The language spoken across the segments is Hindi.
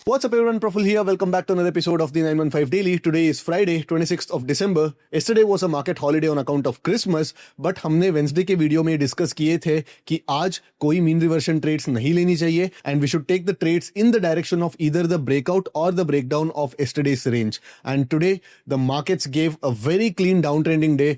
What's up everyone, Praful here. Welcome back to another episode of the 915 Daily. Today is Friday, 26th of December. Yesterday was a market holiday on account of Christmas, but हमने Wednesday के वीडियो में डिस्कस किए थे कि आज कोई मीन रिवर्शन ट्रेड्स नहीं लेनी चाहिए and we should take the trades in the direction of either the breakout or the breakdown of yesterday's range. And today the markets gave a very clean downtrending day.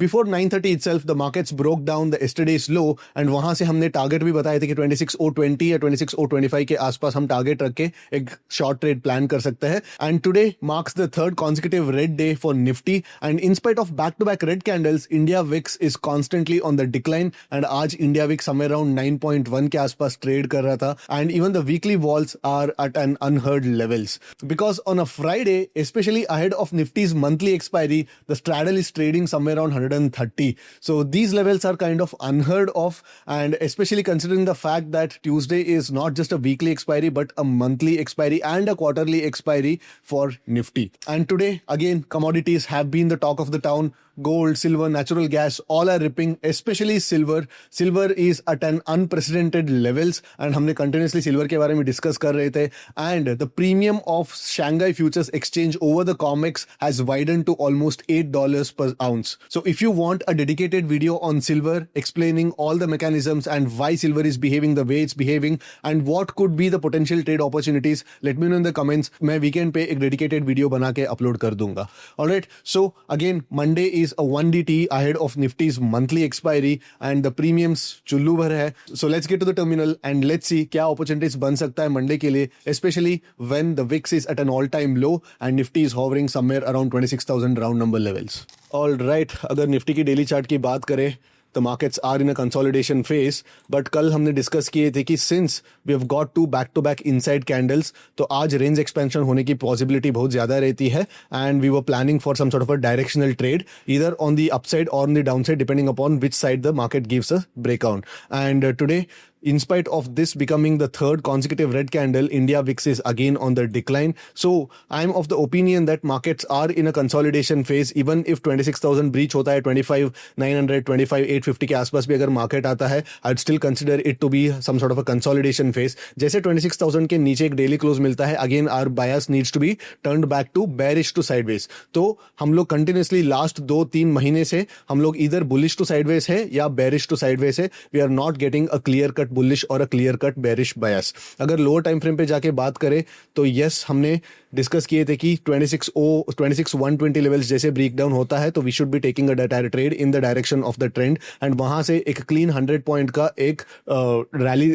Before 9:30 itself, the markets broke down the yesterday's low and वहां से हमने टारगेट भी बताए थे कि 26,020 या 26,025 के आसपास हम टारगेट रख के एक शॉर्ट ट्रेड प्लान कर सकते हैं. And today marks the third consecutive red day for Nifty and in spite of back to back red candles, India VIX is constantly on the decline and आज इंडिया विक्स समवेयर अराउंड 9.1 के आसपास ट्रेड कर रहा था and even the weekly vols are at an unheard levels because on a Friday, especially ahead of Nifty's monthly expiry, the straddle is trading somewhere around 130. So these levels are kind of unheard of, and especially considering the fact that Tuesday is not just a weekly expiry but a monthly expiry and a quarterly expiry for Nifty. And today again commodities have been the talk of the town. Gold, silver, natural gas, all are ripping, especially silver. Silver is at an unprecedented levels and हमने continuously silver के बारे में discuss कर रहे थे. And the premium of Shanghai Futures Exchange over the COMEX has widened to almost $8 per ounce. So if you want a dedicated video on silver explaining all the mechanisms and why silver is behaving the way it's behaving and what could be the potential trade opportunities, let me know in the comments. मैं weekend पे एक dedicated video बना के upload कर दूंगा. Alright, so again Monday is a 1DT ahead of Nifty's monthly expiry and the premiums चुल्लू भर है. So let's get to the terminal and let's see क्या opportunities बन सकता है Monday के लिए, especially when the VIX is at an all-time low and Nifty is hovering somewhere around 26,000 round number levels. Alright, अगर Nifty की daily chart की बात करें, the markets are in a consolidation phase, but कल हमने डिस्कस किए थे कि since we have got two back to back inside candles, तो आज रेंज एक्सपेंशन होने की पॉसिबिलिटी बहुत ज्यादा रहती है and we were planning for some sort of a directional trade either on the upside or on the downside depending upon which side the market gives a breakout. And today, in spite of this becoming the third consecutive red candle, India VIX is again on the decline. So I'm of the opinion that markets are in a consolidation phase. Even if 26,000 breach होता है, 25,900, 25,850 के आसपास भी अगर मार्केट आता है, I'd still consider it to be some sort of a consolidation phase. जैसे 26,000 के नीचे एक डेली क्लोज मिलता है, again our bias needs to be turned back to bearish to sideways. तो हम लोग कंटिन्यूसली लास्ट 2-3 महीने से हम लोग इधर बुलिश टू साइडवेज है या बेरिश टू साइडवेज है. We are not getting a clear cut bullish और a clear cut bearish bias. अगर लोअर टाइम फ्रेम पे जाके बात करें तो यस, हमने डिस्कस किए थे कि 26,120 लेवल्स जैसे ब्रेक डाउन होता है तो we should be taking a trade in the direction of the trend and वहां से एक क्लीन 100 पॉइंट का एक रैली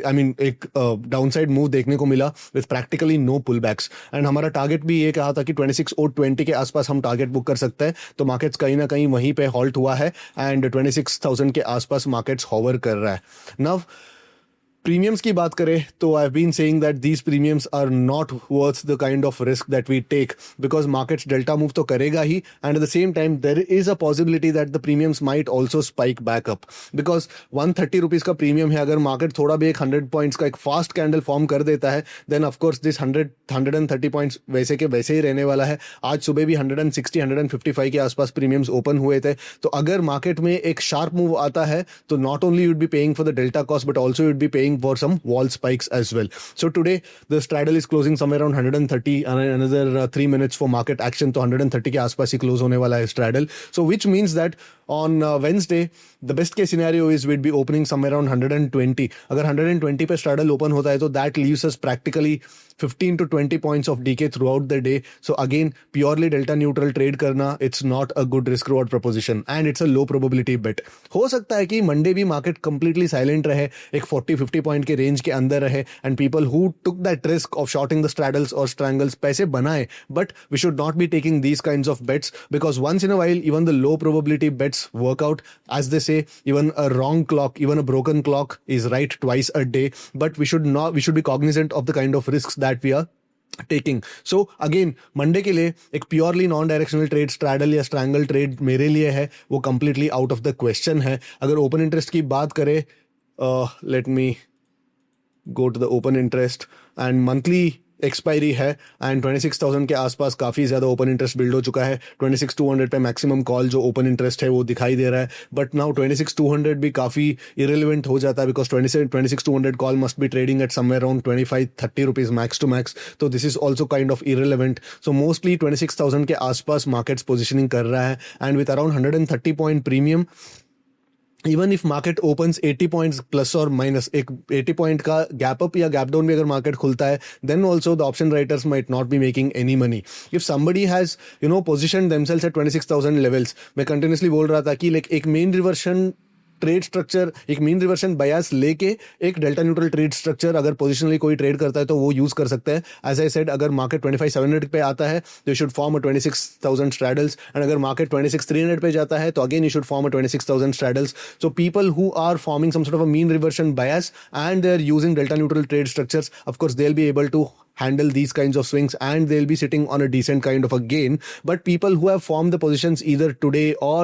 एक डाउनसाइड मूव देखने को मिला with practically no pullbacks. And हमारा टारगेट भी ये कहा था कि 26,020 के आसपास हम टारगेट बुक कर सकते हैं. तो मार्केट्स कहीं ना कहीं वहीं पे हॉल्ट हुआ है एंड 26,000 के आसपास मार्केट्स हॉवर कर रहा है. नव प्रीमियम्स की बात करें तो I have been saying that these premiums are not worth the kind of risk that we take because markets delta move तो करेगा ही and at the same time there is a possibility that the premiums might also spike back up because 130 rupees का प्रीमियम है. अगर मार्केट थोड़ा भी एक 100 पॉइंट्स का एक फास्ट कैंडल फॉर्म कर देता है देन ऑफकोर्स दिस 130 पॉइंट्स वैसे के वैसे ही रहने वाला है. आज सुबह भी 160-155 के आसपास प्रीमियम्स ओपन हुए थे. तो अगर मार्केट में एक शार्प मूव आता है तो not only you'd be paying for the delta cost but also you'd be paying for some wall spikes as well. So today the straddle is closing somewhere around 130 and another 3 minutes for market action. तो 130 के आसपास ही close होने वाला है straddle. So which means that on Wednesday the best case scenario is we'd be opening somewhere around 120. अगर 120 पे straddle open होता है तो that leaves us practically 15 to 20 points of decay throughout the day. So again purely delta neutral trade करना it's not a good risk reward proposition and it's a low probability bet. हो सकता है कि मंडे भी मार्केट completely silent रहे, एक 40-50 पॉइंट के रेंज के अंदर रहे and people who took that risk of shorting the straddles or strangles पैसे बनाए. But we should not be taking these kinds of bets because once in a while even the low probability bets work out. As they say, even a wrong clock, even a broken clock is right twice a day. But we should be cognizant of the kind of risks that we are taking. So again Monday के लिए एक purely non directional trade straddle या स्ट्रैंगल ट्रेड मेरे लिए है वो completely out of the question है. अगर ओपन इंटरेस्ट की बात करें, let me go to the open interest and monthly expiry है एंड 26,000 के आसपास काफ़ी ज़्यादा ओपन इंटरेस्ट बिल्ड हो चुका है. 26,200 पे मैक्सिमम कॉल जो ओपन इंटरेस्ट है वो दिखाई दे रहा है. बट नाउ 26,200 भी काफ़ी इरेलीवेंट हो जाता है because 26,200 call must be trading at somewhere around 25-30 rupees max to max. तो this is also kind of irrelevant. So mostly 26,000 के आसपास मार्केट्स पोजिशनिंग कर रहा है and with around 130 point premium. Even if market opens 80 points plus और माइनस, एक 80 पॉइंट का गैप अप या गैप डाउन भी अगर मार्केट खुलता है, then also the option writers might not be making any money. If somebody has position themselves at 26,000 levels. मैं कंटिन्यूसली बोल रहा था कि लाइक एक मेन रिवर्शन ट्रेड स्ट्रक्चर, एक मीन रिवर्शन बायस लेके एक डेल्टा न्यूट्रल ट्रेड स्ट्रक्चर अगर पोजिशनली कोई ट्रेड करता है तो वो यूज कर सकता है. एज आई सेड, अगर मार्केट 25,700 पे आता है तो you should form a 26,000 straddles and अगर मार्केट 26,300 पे जाता है तो again you should form a 26,000 straddles. So people who are forming some sort of a mean reversion bias and they are using delta neutral trade structures, of course they will be able to handle these kinds of swings and they'll be sitting on a decent kind of a gain. But people who have formed the positions either today or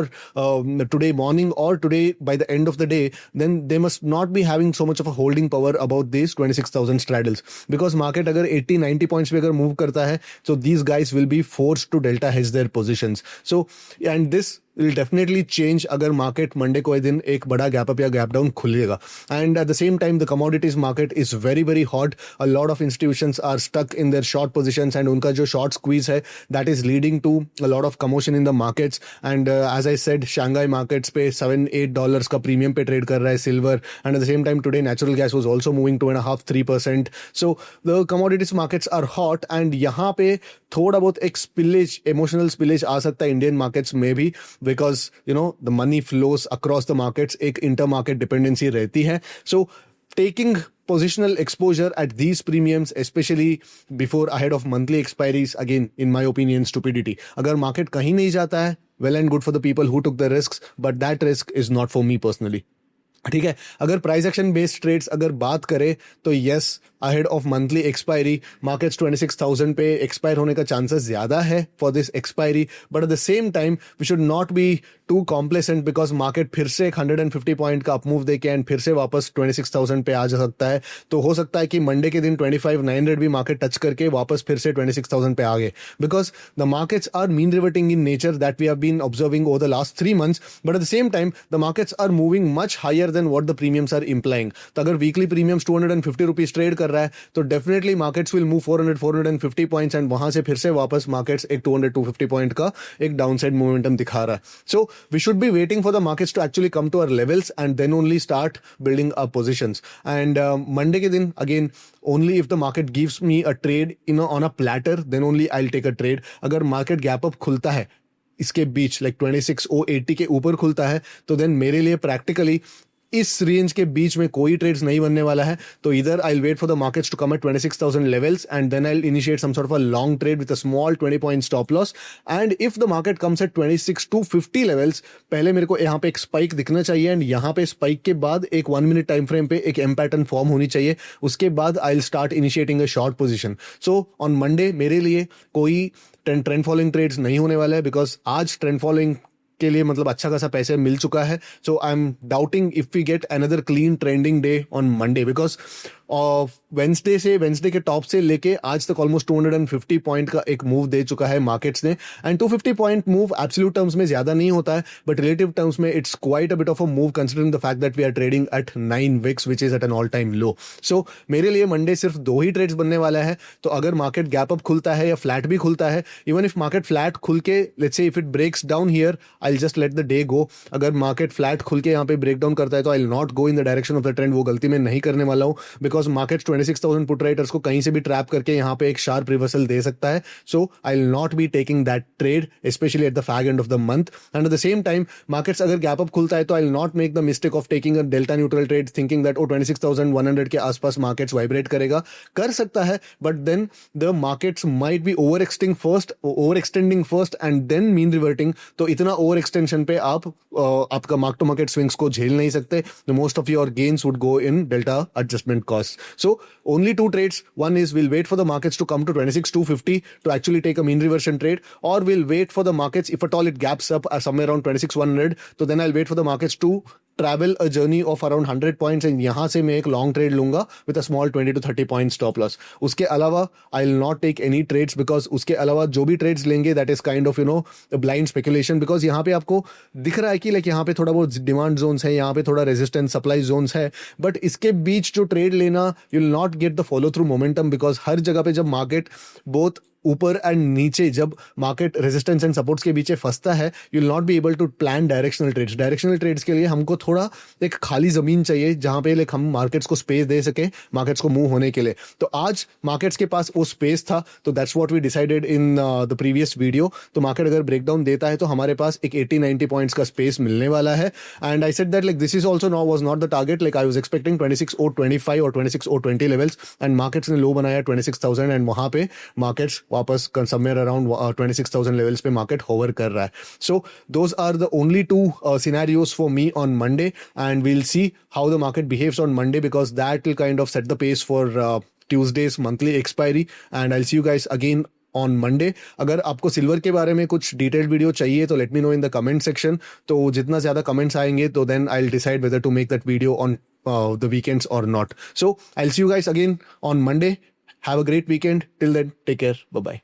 today morning or today by the end of the day, then they must not be having so much of a holding power about these 26,000 straddles, because market agar 80-90 points pe agar move karta hai, so these guys will be forced to delta hedge their positions. So and this will definitely change अगर मार्केट मंडे को दिन एक बड़ा गैप अप या गैप डाउन खुलेगा. And at the same time the commodities market is very very hot. A lot of institutions are stuck in their short positions and उनका जो शॉर्ट स्क्वीज है that is leading to a lot of commotion in the markets. And as I said, Shanghai markets पे $7-8 का प्रीमियम पे ट्रेड कर रहा है silver. And at the same time today natural gas was also moving 2.5-3%. So the commodities markets are hot and यहाँ पे थोड़ा बहुत एक स्पिलेज, इमोशनल स्पिलेज आ सकता है इंडियन मार्केट्स में भी, because the money flows across the markets. एक inter market dependency रहती है. So taking positional exposure at these premiums, especially before ahead of monthly expiries, again in my opinion stupidity. अगर market कहीं नहीं जाता है, well and good for the people who took the risks, but that risk is not for me personally. ठीक है. अगर प्राइस एक्शन बेस्ड ट्रेड्स अगर बात करें तो yes, ahead of monthly expiry markets 26,000 पे एक्सपायर होने का चांसेस ज्यादा है for this expiry. But at the same time we should not be too complacent, because market फिर से एक 150 पॉइंट का अपमूव देके एंड फिर से वापस 26,000 पे आ जा सकता है. तो हो सकता है कि मंडे के दिन 25,900 भी मार्केट टच करके वापस फिर से 26,000 पे आ गए, because the markets are mean reverting in nature that we have been observing over the last 3 months. But at the same time the markets are moving much higher than what the premiums are implying. तो अगर वीकली प्रीमियम्स 250 रुपीज ट्रेड कर रहा है तो definitely markets will move 400-450 points and वहां से फिर से वापस मार्केट्स एक 200-250 पॉइंट का एक डाउनसाइड मोमेंटम दिखा रहा है. So we should be waiting for the markets to actually come to our levels and then only start building up positions. And Monday के दिन again only if the market gives me a trade on a platter, then only I'll take a trade. अगर मार्केट गैप अप खुलता है इसके बीच लाइक 26,080 के ऊपर खुलता है तो देन मेरे लिए प्रैक्टिकली इस रेंज के बीच में कोई ट्रेड्स नहीं बनने वाला है. तो इधर I will wait for the markets to come at 26,000 levels and then I will initiate some sort of a long trade with a small 20 point stop loss. And if the market comes at 26,250 levels, पहले मेरे को यहाँ पे एक स्पाइक दिखना चाहिए एंड यहाँ पे स्पाइक के बाद एक 1 मिनट टाइम फ्रेम पे एक एम पैटर्न फॉर्म होनी चाहिए. उसके बाद I will start initiating a short position. So on Monday मेरे लिए कोई ट्रेंड फॉलोइंग ट्रेड्स नहीं होने वाला है, बिकॉज आज ट्रेंड फॉलोइंग के लिए मतलब अच्छा खासा पैसे मिल चुका है. So I am doubting if we get another clean trending day on Monday, because Wednesday के टॉप से लेके आज तक ऑलमोस्ट 250 पॉइंट का एक मूव दे चुका है मार्केट्स ने. And 250 point move absolute terms में ज्यादा नहीं होता है, बट रिलेटिव टर्म्स में it's quite a bit of a move considering the fact that we are trading at 9 VIX which is at an all time low. So मेरे लिए मंडे सिर्फ 2 ही ट्रेड्स बनने वाला है. तो अगर मार्केट गैप अप खुलता है या फ्लैट भी खुलता है, इवन इफ मार्केट फ्लैट खुल के let's say if it breaks down here, I will just let the day go. अगर मार्केट फ्लैट खुल के यहाँ पे ब्रेक डाउन करता है तो I will not go in the direction of the trend. वो गलती मैं नहीं करने वाला हूँ, बिकॉज मार्केट 26,000 पुट राइटर्स को कहीं से भी ट्रैप करके यहाँ पे एक शार्प रिवर्सल दे सकता है. So I will not be taking that trade specially at the fag end of the month. And at the same time markets अगर गैप अप खुलता है तो I will not make the mistake of taking a delta neutral trade thinking that 26,100 के आसपास मार्केट्स वाइब्रेट करेगा. कर सकता है, but then the markets might be over extending first and then mean reverting. तो इतना ओवर एक्सटेंशन पे आपका मार्क टू मार्केट स्विंग्स को झेल नहीं सकते. The most of your gains would go in delta adjustment cost. So only 2 trades. One is we'll wait for the markets to come to 26,250 to actually take a mean reversion trade, or we'll wait for the markets, if at all it gaps up somewhere around 26,100, so then I'll wait for the markets to travel a journey of around 100 points and यहाँ से मैं एक लॉन्ग ट्रेड लूंगा with a small 20 to 30 point stop loss. उसके अलावा I will not take any trades because उसके अलावा जो भी ट्रेड्स लेंगे that is kind of blind speculation. Because यहाँ पे आपको दिख रहा है कि लाइक यहाँ पे थोड़ा बहुत डिमांड जोन्स है, यहाँ पे थोड़ा रेजिस्टेंस सप्लाई जोन्स है, बट इसके बीच जो ट्रेड लेना you will not get the follow through momentum. Because हर जगह पे जब मार्केट बोथ ऊपर एंड नीचे, जब मार्केट रेजिस्टेंस एंड सपोर्ट्स के बीच फंसता है, you will not be able to plan directional trades. Directional trades के लिए हमको थोड़ा एक खाली जमीन चाहिए जहां पे लाइक हम मार्केट्स को स्पेस दे सके, मार्केट्स को मूव होने के लिए. तो आज मार्केट्स के पास वो स्पेस था, तो that's what we decided in the previous video. तो मार्केट अगर ब्रेकडाउन देता है तो हमारे पास एक 80-90 पॉइंट्स का स्पेस मिलने वाला है. And I said that like this is also now was not the target. Like I was expecting 26,025 और 26,020 लेवल्स एंड मार्केट्स ने लो बनाया 26,000 एंड वहां पे मार्केट्स वापस around 26,000 levels पे market hover कर रहा है. So those are the only two scenarios for me on Monday, and we'll see how the market behaves on Monday because that will kind of set the pace for Tuesday's monthly expiry. And I'll see you guys again on Monday. अगर आपको सिल्वर के बारे में कुछ डिटेल्ड वीडियो चाहिए तो let me know in the comment section. तो जितना ज़्यादा कमेंट्स आएंगे तो then I will decide whether to make that video on the weekends or not. So I'll see you guys again on Monday. Have a great weekend. Till then, take care. Bye-bye.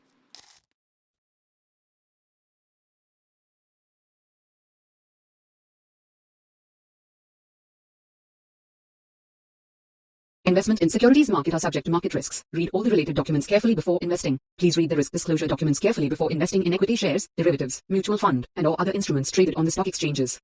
Investment in securities market are subject to market risks. Read all the related documents carefully before investing. Please read the risk disclosure documents carefully before investing in equity shares, derivatives, mutual fund, and or other instruments traded on the stock exchanges.